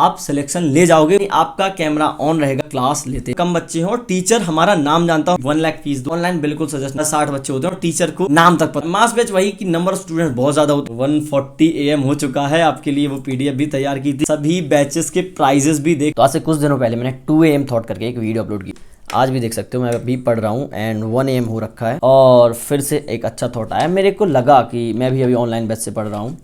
आप सिलेक्शन ले जाओगे, आपका कैमरा ऑन रहेगा, क्लास लेते कम बच्चे हो और टीचर हमारा नाम जानता हूँ, 1 लाख फीस दो, ऑनलाइन बिल्कुल सजेस्ट, 60 बच्चे होते हैं और टीचर को नाम तक पता। मास बैच वही कि नंबर ऑफ स्टूडेंट बहुत ज्यादा होते हैं। 140 AM हो चुका है, आपके लिए वो पीडीएफ भी तैयार की थी, सभी बैचेस के प्राइजेस भी देख। तो आज से कुछ दिनों पहले मैंने 2 AM थॉट करके एक वीडियो अपलोड की, आज भी देख सकते हो, मैं अभी पढ़ रहा हूँ एंड 1 AM हो रखा है और फिर से एक अच्छा थॉट आया। मेरे को लगा कि मैं भी अभी ऑनलाइन बैच से पढ़ रहा हूँ,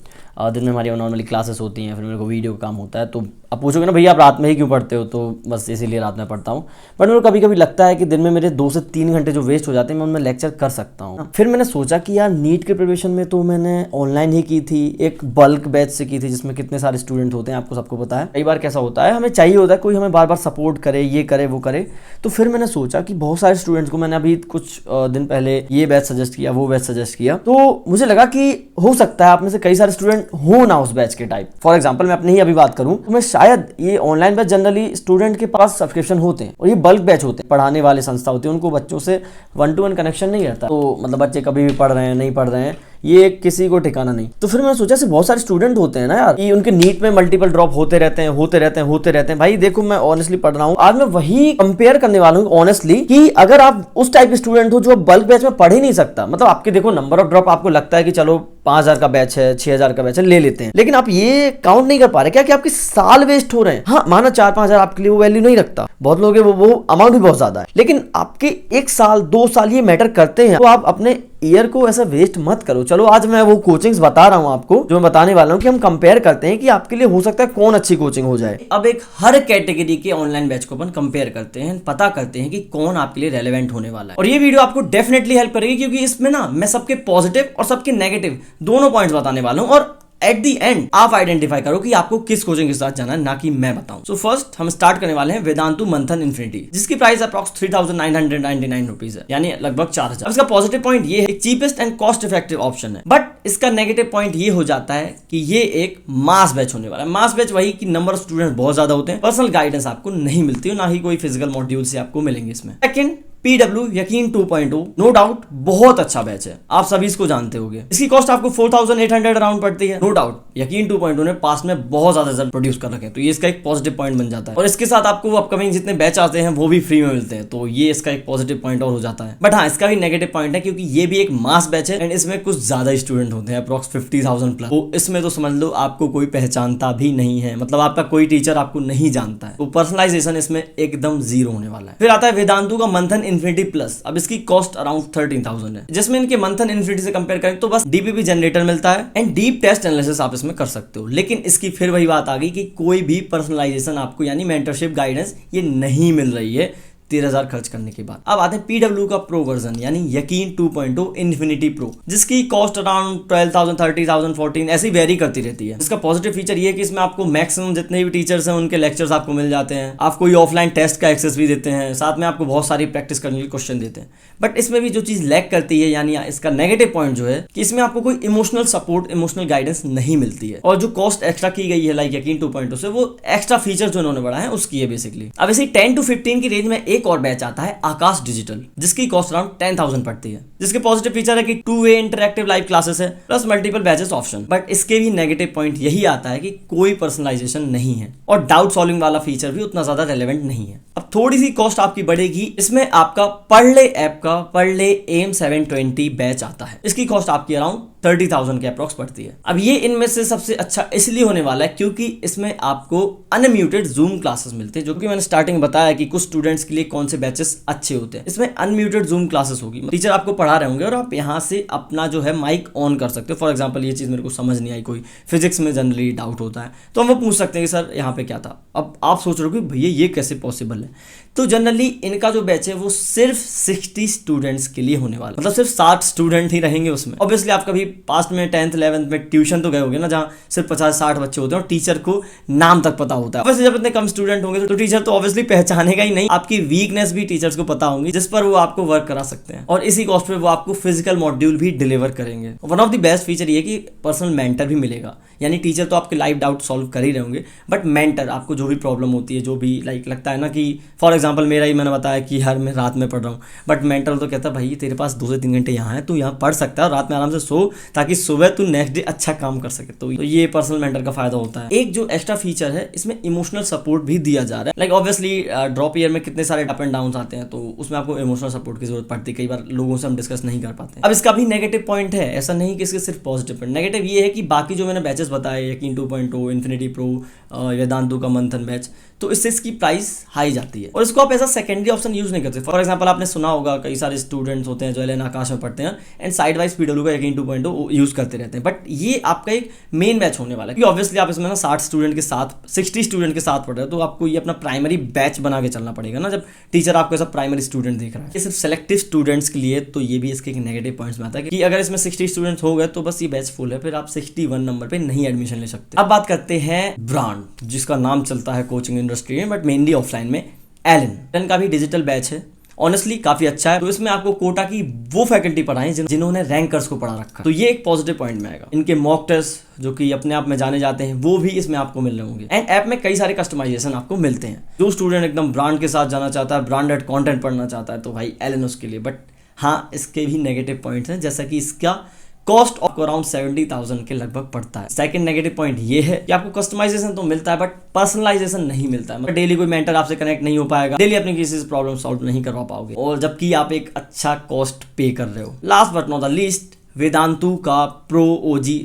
दिन में हमारी नॉर्मली क्लासेस होती हैं, फिर मेरे को वीडियो का काम होता है। तो अब पूछोगे ना भैया आप रात में ही क्यों पढ़ते हो, तो बस इसीलिए रात में पढ़ता हूँ। बट मेरे को कभी कभी लगता है कि दिन में मेरे 2 से 3 घंटे जो वेस्ट हो जाते हैं मैं उनमें लेक्चर कर सकता हूँ। फिर मैंने सोचा कि यार नीट के प्रिपरेशन में तो मैंने ऑनलाइन ही की थी, एक बल्क बैच से की थी जिसमें कितने सारे स्टूडेंट होते हैं, आपको सबको पता है। कई बार कैसा होता है, हमें चाहिए होता है कोई हमें बार बार सपोर्ट करे, ये करे वो करे। तो फिर मैंने सोचा कि बहुत सारे स्टूडेंट्स को मैंने अभी कुछ दिन पहले ये बैच सजेस्ट किया, वो बैच सजेस्ट किया, तो मुझे लगा कि हो सकता है आप में से कई सारे स्टूडेंट हो ना उस बैच के टाइप। फॉर एग्जाम्पल मैं अपनी ही अभी बात करूं तो मैं शायद ये ऑनलाइन बैच जनरली स्टूडेंट के पास सब्सक्रिप्शन होते हैं और ये बल्क बैच होते हैं, पढ़ाने वाले संस्था होती है, उनको बच्चों से 1-to-1 कनेक्शन नहीं रहता। तो मतलब बच्चे कभी भी पढ़ रहे हैं नहीं पढ़ रहे हैं ये किसी को ठिकाना नहीं। तो फिर मैंने सोचा से बहुत सारे स्टूडेंट होते हैं ना यार कि उनके नीट में मल्टीपल ड्रॉप होते रहते हैं। भाई देखो मैं ऑनेस्टली पढ़ रहा हूँ, आज मैं वही कंपेयर करने वाला हूँ ऑनेस्टली कि अगर आप उस टाइप के स्टूडेंट हो जो बल्क बैच में पढ़ ही नहीं सकता, मतलब आपके देखो नंबर ऑफ ड्रॉप आपको लगता है कि चलो 5000 का बैच है, 6000 का बैच है, ले लेते हैं, लेकिन आप ये काउंट नहीं कर पा रहे क्या कि आपके साल वेस्ट हो रहे हैं। हाँ माना 4-5 हजार आपके लिए वो वैल्यू नहीं रखता, बहुत लोग वो अमाउंट भी बहुत ज्यादा है, लेकिन आपके 1 साल 2 साल ये मैटर करते हैं। तो आप अपने ईयर को ऐसा वेस्ट मत करो। चलो आज मैं वो कोचिंग्स बता रहा हूँ आपको, जो मैं बताने वाला हूँ कि हम कंपेयर करते हैं कि आपके लिए हो सकता है कौन अच्छी कोचिंग हो जाए। अब एक हर कैटेगरी के ऑनलाइन बैच को अपन कंपेयर करते हैं, पता करते हैं कि कौन आपके लिए रेलेवेंट होने वाला है। और ये वीडियो आपको डेफिनेटली हेल्प करेगी क्योंकि इसमें ना मैं सबके पॉजिटिव और सबके नेगेटिव दोनों पॉइंट्स बताने वाला हूँ और एट दी एंड आप आइडेंटिफाई करो कि आपको किस कोचिंग के साथ जाना है, ना कि मैं बताऊं। सो फर्स्ट हम स्टार्ट करने वाले हैं वेदांतु मंथन इन्फिनिटी, जिसकी प्राइस अप्रॉक्स 3999 रुपीज है, यानी लगभग 4000। इसका पॉजिटिव पॉइंट ये है, cheapest and cost effective option है। बट इसका नेगेटिव पॉइंट ये हो जाता है कि ये एक मास बैच होने वाला है। मास बैच वही कि नंबर ऑफ स्टूडेंट बहुत ज्यादा होते हैं, पर्सनल गाइडेंस आपको नहीं मिलती है, ना ही कोई फिजिकल मॉड्यूल से आपको मिलेंगे इसमें। सेकंड PW यकीन 2.0 नो डाउट बहुत अच्छा बैच है, आप सभी इसको जानते होंगे। इसकी कॉस्ट आपको 4800 अराउंड पड़ती है। नो डाउट यकीन 2.0 ने पास में बहुत ज्यादा रिजल्ट प्रोड्यूस कर रखे हैं, तो ये इसका एक पॉजिटिव पॉइंट बन जाता है। और इसके साथ आपको अपकमिंग जितने बैच आते हैं वो भी फ्री में मिलते हैं, तो ये इसका एक पॉजिटिव पॉइंट और हो जाता है। बट हाँ इसका भी नेगेटिव पॉइंट है क्योंकि ये भी एक मास बैच है एंड इसमें कुछ ज्यादा स्टूडेंट होते हैं, अप्रॉक्स 50,000 प्लस। तो इसमें तो समझ लो आपको कोई पहचानता भी नहीं है, मतलब आपका कोई टीचर आपको नहीं जानता है, तो पर्सनलाइजेशन इसमें एकदम जीरो होने वाला है। फिर आता है वेदांतु का मंथन इन्फिनिटी प्लस। अब इसकी कॉस्ट अराउंड 13,000 है, जिसमें इनके मंथन इन्फिनिटी से कंपेयर करें तो बस डीपीपी जनरेटर मिलता है एंड डीप टेस्ट एनालिसिस आप इसमें कर सकते हो। लेकिन इसकी फिर वही बात आ गई कि कोई भी पर्सनलाइजेशन आपको यानी मेंटरशिप गाइडेंस ये नहीं मिल रही है 13,000 खर्च करने के बाद। अब आते हैं PW का प्रो वर्जन यानी यकीन 2.0 इन्फिनिटी प्रो, जिसकी कॉस्ट अराउंड 12,000 30,000 14 ऐसी वेरी करती रहती है। इसका पॉजिटिव फीचर ये है कि इसमें आपको मैक्सिमम जितने भी टीचर्स हैं उनके लेक्चर्स आपको मिल जाते हैं, आपको ये ऑफलाइन टेस्ट का एक्सेस भी देते हैं, साथ में आपको बहुत सारी प्रैक्टिस करने के क्वेश्चन देते हैं। बट इसमें भी जो चीज लैक करती है यानी इसका नेगेटिव पॉइंट जो है कि इसमें आपको कोई इमोशनल सपोर्ट इमोशनल गाइडेंस नहीं मिलती है, और जो कॉस्ट एक्स्ट्रा की गई है लाइक यकीन 2.0 से वो एक्स्ट्रा फीचर जो इन्होंने बढ़ाए हैं उसकी है बेसिकली। अब इसी 10 to 15 की रेंज में एक और बैच आता है आकाश डिजिटल, जिसकी कॉस्ट अराउंड 10,000 पड़ती है, जिसके पॉजिटिव फीचर है कि 2-वे इंटरैक्टिव लाइव क्लासेस है plus multiple batches option. But इसके भी नेगेटिव पॉइंट यही आता है कि कोई पर्सनलाइजेशन नहीं है और डाउट सॉल्विंग वाला फीचर भी उतना ज्यादा रेलेवेंट नहीं है। अब थोड़ी सी कॉस्ट आपकी बढ़ेगी, इसमें आपका पढ़ले ऐप का पढ़ले एम 720 बैच आता है, इसकी कॉस्ट आपकी अराउंड 30,000 के अप्रॉक्स पड़ती है। अब ये इनमें से सबसे अच्छा इसलिए होने वाला है क्योंकि इसमें आपको अनम्यूटेड जूम क्लासेस मिलते हैं, जो कि मैंने स्टार्टिंग बताया कि कुछ स्टूडेंट्स के लिए कौन से बैचेस अच्छे होते हैं। इसमें अनम्यूटेड जूम क्लासेस होगी, टीचर आपको पढ़ा रहे होंगे और आप यहाँ से अपना जो है माइक ऑन कर सकते हो। फॉर एग्जाम्पल ये चीज मेरे को समझ नहीं आई, कोई फिजिक्स में जनरली डाउट होता है तो हम वो पूछ सकते हैं कि सर यहाँ पे क्या था। अब आप सोच रहे हो कि भैया ये कैसे पॉसिबल है, तो जनरली इनका जो बैच है वो सिर्फ 60 स्टूडेंट्स के लिए होने वाला, मतलब सिर्फ 60 स्टूडेंट ही रहेंगे उसमें। ऑब्वियसली आप कभी पास्ट में 10th 11th में ट्यूशन तो गए होंगे ना, जहाँ सिर्फ 50-60 बच्चे होते हैं और टीचर को नाम तक पता होता है। वैसे जब इतने कम स्टूडेंट होंगे तो टीचर तो ऑब्वियसली पहचानेगा ही नहीं, आपकी वीकनेस भी टीचर्स को पता होंगी जिस पर वो आपको वर्क करा सकते हैं, और इसी कॉस्ट पे वो आपको फिजिकल मॉड्यूल भी डिलीवर करेंगे। One of the best feature ये कि पर्सनल मेंटर भी मिलेगा, यानी टीचर तो आपके लाइव डाउट सॉल्व कर ही रहे होंगे, बट मेंटर आपको जो भी प्रॉब्लम होती है, जो भी लाइक लगता है ना कि फॉर एग्जांपल मेरा ही मैंने बताया कि यार मैं रात में पढ़ रहा हूँ, बट मेंटल तो कहता है भाई तेरे पास 2 से 3 घंटे यहाँ है, तू यहाँ पढ़ सकता है और रात में आराम से सो, ताकि सुबह तू नेक्स्ट डे अच्छा काम कर सके। तो ये पर्सनल मेंटर का फायदा होता है। एक जो एक्स्ट्रा फीचर है, इसमें इमोशनल सपोर्ट भी दिया जा रहा है। लाइक ऑब्वियसली ड्रॉप ईयर में कितने सारे अप एंड डाउन आते हैं, तो उसमें आपको इमोशनल सपोर्ट की जरूरत पड़ती है। कई बार लोगों से हम डिस्कस नहीं कर पाते। अब इसका भी नेगेटिव पॉइंट है, ऐसा नहीं कि इसके सिर्फ पॉजिटिव पॉइंट। नेगेटिव ये है कि बाकी जो मैंने बैचेस बताए, यकीन 2.0, इन्फिनिटी प्रो, वेदांतु का मंथन बैच, तो इससे इसकी प्राइस हाई जाती है और इसको आप एज सेकेंडरी ऑप्शन यूज नहीं करते। फॉर एग्जांपल आपने सुना होगा कई सारे स्टूडेंट्स होते हैं जो एलएन आकाश में पढ़ते हैं एंड साइड वाइज पीडब्ल्यू का यकीन 2.0 यूज करते रहते हैं, बट ये आपका एक मेन बैच होने वाला है। क्योंकि ऑब्वियसली आप इसमें ना 60 स्टूडेंट के साथ 60 स्टूडेंट के साथ पढ़ रहे हो, तो आपको ये अपना प्राइमरी बैच बना के चलना पड़ेगा ना, जब टीचर आपको ऐसा प्राइमरी स्टूडेंट देख रहा है। ये सिर्फ सेलेक्टिव स्टूडेंट्स के लिए, तो ये भी इसके एक नेगेटिव पॉइंट्स में आता है कि अगर इसमें 60 स्टूडेंट्स हो गए तो बस ये बैच फुल है, फिर आप 61 नंबर पे नहीं एडमिशन ले सकते। अब बात करते हैं ब्रांड जिसका नाम चलता है कोचिंग इंडस्ट्री में, बट मेनली ऑफलाइन में, एलन का भी डिजिटल बैच है। ऑनेस्टली काफी अच्छा है। तो इसमें आपको कोटा की वो फैकल्टी पढ़ाएं जिन्होंने रैंकर्स को पढ़ा रखा है, तो ये एक पॉजिटिव पॉइंट में आएगा। इनके मॉक टेस्ट जो कि अपने आप में जाने जाते हैं, वो भी इसमें आपको मिल रहे होंगे। एंड ऐप में कई सारे कस्टमाइजेशन आपको मिलते हैं। जो स्टूडेंट एकदम ब्रांड के साथ जाना चाहता है, ब्रांडेड कंटेंट पढ़ना चाहता है, तो भाई एलन उसके लिए। बट हाँ, इसके भी नेगेटिव पॉइंट्स हैं, जैसा कि इसका कॉस्ट ऑफ अराउंड 70,000 के लगभग पड़ता है। सेकंड नेगेटिव पॉइंट ये है कि आपको कस्टमाइजेशन तो मिलता है बट पर्सनलाइजेशन नहीं मिलता है। मतलब डेली कोई मेंटर आपसे कनेक्ट नहीं हो पाएगा, डेली अपनी किसी से प्रॉब्लम सॉल्व नहीं करवा पाओगे, और जबकि आप एक अच्छा कॉस्ट पे कर रहे हो। Last but not the least, Vedantu का प्रो ओजी,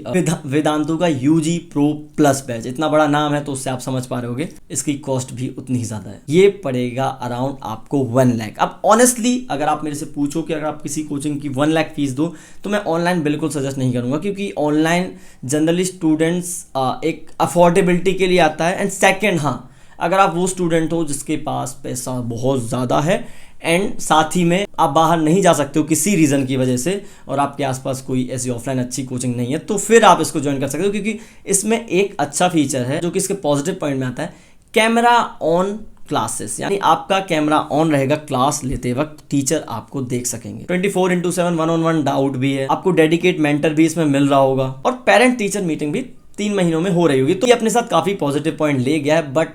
वेदांतु का यूजी प्रो प्लस बैच। इतना बड़ा नाम है तो उससे आप समझ पा रहे होगे इसकी कॉस्ट भी उतनी ही ज्यादा है। ये पड़ेगा अराउंड आपको 1 लाख। अब ऑनेस्टली अगर आप मेरे से पूछो कि अगर आप किसी कोचिंग की 1 लाख फीस दो, तो मैं ऑनलाइन बिल्कुल सजेस्ट नहीं करूंगा, क्योंकि ऑनलाइन जनरली स्टूडेंट्स एक अफोर्डेबिलिटी के लिए आता है। एंड सेकेंड, हाँ, अगर आप वो स्टूडेंट हो जिसके पास पैसा बहुत ज़्यादा है एंड साथ ही में आप बाहर नहीं जा सकते हो किसी रीज़न की वजह से, और आपके आसपास कोई ऐसी ऑफलाइन अच्छी कोचिंग नहीं है, तो फिर आप इसको ज्वाइन कर सकते हो। क्योंकि इसमें एक अच्छा फीचर है जो कि इसके पॉजिटिव पॉइंट में आता है, कैमरा ऑन क्लासेस, यानी आपका कैमरा ऑन रहेगा क्लास लेते वक्त, टीचर आपको देख सकेंगे। 24/7 1-on-1 डाउट भी है, आपको डेडिकेट मेंटर भी इसमें मिल रहा होगा, और पेरेंट टीचर मीटिंग भी 3 महीनों में हो रही होगी। तो ये अपने साथ काफ़ी पॉजिटिव पॉइंट ले गया है। बट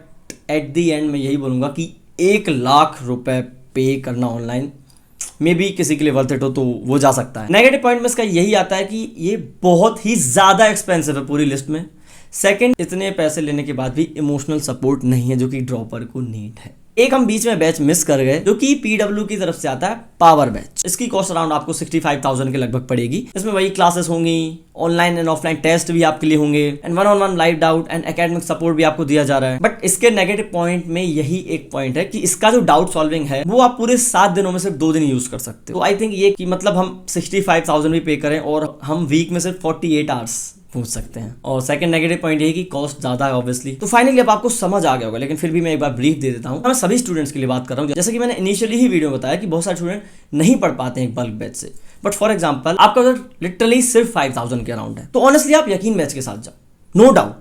एट दी एंड मैं यही बोलूँगा कि 1 लाख रुपए पे करना ऑनलाइन मे बी किसी के लिए वर्थ इट हो तो वो जा सकता है। नेगेटिव पॉइंट में इसका यही आता है कि ये बहुत ही ज़्यादा एक्सपेंसिव है पूरी लिस्ट में। सेकंड, इतने पैसे लेने के बाद भी इमोशनल सपोर्ट नहीं है जो कि ड्रॉपर को नीड है। एक हम बीच में बैच मिस कर गए जो कि पीडब्ल्यू की तरफ से आता है, पावर बैच। इसकी कॉस्ट अराउंड आपको 65,000 के लगभग पड़ेगी। इसमें वही क्लासेस होंगी, ऑनलाइन एंड ऑफलाइन टेस्ट भी आपके लिए होंगे, and 1-on-1 live doubt and academic support भी आपको दिया जा रहा है। बट इसके नेगेटिव पॉइंट में यही एक पॉइंट है कि इसका जो डाउट सॉल्विंग है वो आप पूरे 7 दिनों में सिर्फ 2 दिन यूज कर सकते हो। तो आई थिंक ये कि मतलब हम 65,000 भी पे करें और हम वीक में सिर्फ 48 आवर्स पूछ सकते हैं। और सेकंड नेगेटिव पॉइंट ये कि कॉस्ट ज्यादा है ऑब्वियसली। तो फाइनली अब आपको समझ आ गया होगा, लेकिन फिर भी मैं एक बार ब्रीफ दे देता हूँ। मैं सभी स्टूडेंट्स के लिए बात कर रहा हूँ। जैसे कि मैंने इनिशियली ही वीडियो में बताया कि बहुत सारे स्टूडेंट नहीं पढ़ पाते हैं एक बल्क बैच से, बट फॉर एग्जाम्पल आपका उधर लिटरली सिर्फ 5,000 के अराउंड है, तो ऑनेस्टली आप यकीन बैच के साथ जाओ। नो डाउट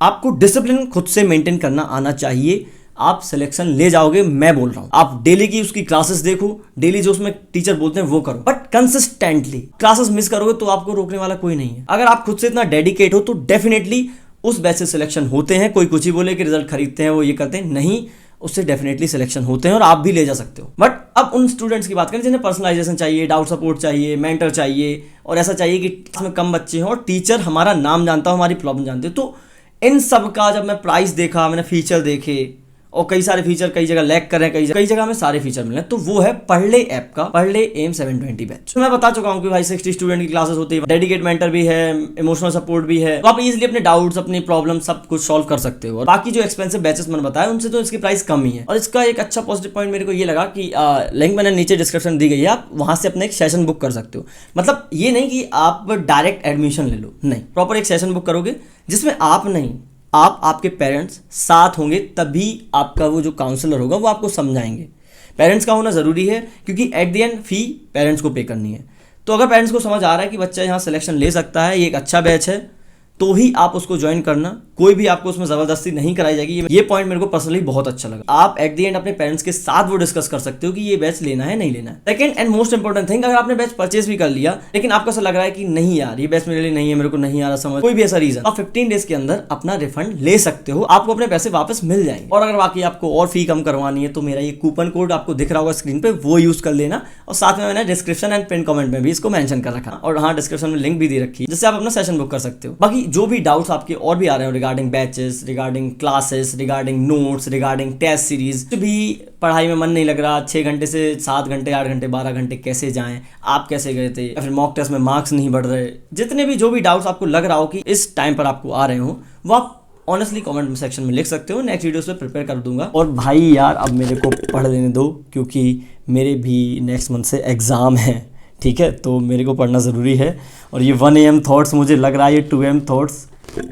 आपको डिसिप्लिन खुद से मेंटेन करना आना चाहिए, आप सिलेक्शन ले जाओगे, मैं बोल रहा हूं। आप डेली की उसकी क्लासेस देखो, डेली जो उसमें टीचर बोलते हैं वो करो, बट कंसिस्टेंटली। क्लासेस मिस करोगे तो आपको रोकने वाला कोई नहीं है। अगर आप खुद से इतना डेडिकेट हो तो डेफिनेटली उस बैच से सिलेक्शन होते हैं। कोई कुछ ही बोले कि रिजल्ट खरीदते हैं, वो ये करते हैं, नहीं, उससे डेफिनेटली सिलेक्शन होते हैं और आप भी ले जा सकते हो। बट अब उन स्टूडेंट्स की बात करें जिन्हें पर्सनलाइजेशन चाहिए, डाउट सपोर्ट चाहिए, मेंटर चाहिए, और ऐसा चाहिए कि क्लास में कम बच्चे हों और टीचर हमारा नाम जानता हो, हमारी प्रॉब्लम जानते हो, तो इन सब का जब मैं प्राइस देखा, मैंने फीचर देखे, और कई सारे फीचर कई जगह लैग कर रहे हैं, कई जगह में सारे फीचर मिले, तो वो है पढ़ले ऐप का पढ़ले एम 720 बैच। तो मैं बता चुका हूँ कि भाई 60 स्टूडेंट की क्लासेस होती है, डेडिकेट मेंटर भी है, इमोशनल सपोर्ट भी है, तो आप इजीली अपने डाउट्स, अपनी प्रॉब्लम सब कुछ सॉल्व कर सकते हो। और बाकी जो एक्सपेंसिव बैचेस मैंने बताया उनसे तो इसकी प्राइस कम ही है। और इसका एक अच्छा पॉजिटिव पॉइंट मेरे को ये लगा कि लिंक मैंने नीचे डिस्क्रिप्शन दी गई है, आप वहां से अपने एक सेशन बुक कर सकते हो। मतलब ये नहीं कि आप डायरेक्ट एडमिशन ले लो, नहीं, प्रॉपर एक सेशन बुक करोगे जिसमें आप नहीं, आप आपके पेरेंट्स साथ होंगे, तभी आपका वो जो काउंसलर होगा वो आपको समझाएंगे। पेरेंट्स का होना ज़रूरी है क्योंकि at the and fee parents को पे करनी है। तो अगर पेरेंट्स को समझ आ रहा है कि बच्चा यहाँ सिलेक्शन ले सकता है, ये एक अच्छा बैच है, तो ही आप उसको ज्वाइन करना, कोई भी आपको उसमें जबरदस्ती नहीं कराई जाएगी। ये पॉइंट मेरे को पर्सनली बहुत अच्छा लगा। आप एट द एंड अपने पेरेंट्स के साथ वो डिस्कस कर सकते हो कि ये बैच लेना है नहीं लेना है। Second and most important thing, अगर आपने बैच परचेज भी कर लिया लेकिन आपको ऐसा लग रहा है कि नहीं यार ये बैच मेरे लिए नहीं है, मेरे को नहीं आ रहा समझ, कोई भी ऐसा रीजन, आप 15 डेज के अंदर अपना रिफंड ले सकते हो, आपको अपने पैसे वापस मिल जाएंगे। और अगर बाकी आपको और फी कम करवानी है तो मेरा ये कूपन कोड आपको दिख रहा होगा स्क्रीन पे, वो यूज कर लेना। और साथ में मैंने डिस्क्रिप्शन एंड पिन कमेंट में भी इसको मेंशन कर रखा, और हाँ डिस्क्रिप्शन में लिंक भी दे रखी है जिससे आप अपना सेशन बुक कर सकते हो। बाकी जो भी डाउट्स आपके और भी आ रहे हो regarding batches, regarding classes, regarding notes, regarding test series, जो भी पढ़ाई में मन नहीं लग रहा, 6 घंटे से 7 घंटे 8 घंटे 12 घंटे कैसे जाएं, आप कैसे गए थे, या फिर मॉक टेस्ट में मार्क्स नहीं बढ़ रहे, जितने भी जो भी डाउट्स आपको लग रहा हो कि इस टाइम पर आपको आ रहे हो, वो आप ऑनेस्टली कमेंट सेक्शन में लिख सकते हो। नेक्स्ट वीडियोस पे प्रिपेयर कर दूंगा। और भाई यार अब मेरे को पढ़ लेने दो, क्योंकि मेरे भी नेक्स्ट मंथ से एग्ज़ाम है, ठीक है, तो मेरे को पढ़ना ज़रूरी है। और ये 1 AM थॉट्स मुझे लग रहा है ये 2 AM थॉट्स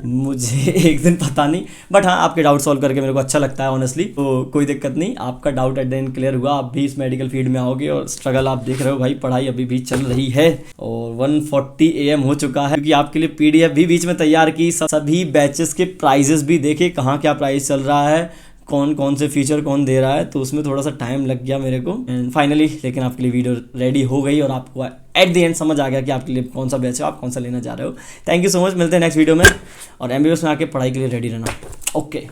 मुझे एक दिन पता नहीं, बट हाँ आपके डाउट सॉल्व करके मेरे को अच्छा लगता है ऑनेस्टली, तो कोई दिक्कत नहीं। आपका doubt at the end clear हुआ, आप भी इस मेडिकल फील्ड में आओगे, और स्ट्रगल आप देख रहे हो भाई, पढ़ाई अभी भी चल रही है। और 1:40 AM हो चुका है, क्योंकि आपके लिए PDF भी बीच में तैयार की, सभी बैचेस के प्राइजेस भी देखे, कहाँ क्या प्राइस चल रहा है, कौन कौन से फीचर कौन दे रहा है, तो उसमें थोड़ा सा टाइम लग गया मेरे को। एंड फाइनली लेकिन आपके लिए वीडियो रेडी हो गई, और आपको एट द एंड समझ आ गया कि आपके लिए कौन सा बैच है, आप कौन सा लेना चाह रहे हो। थैंक यू सो मच, मिलते हैं नेक्स्ट वीडियो में, और MBBS में आके पढ़ाई के लिए रेडी रहना। ओके।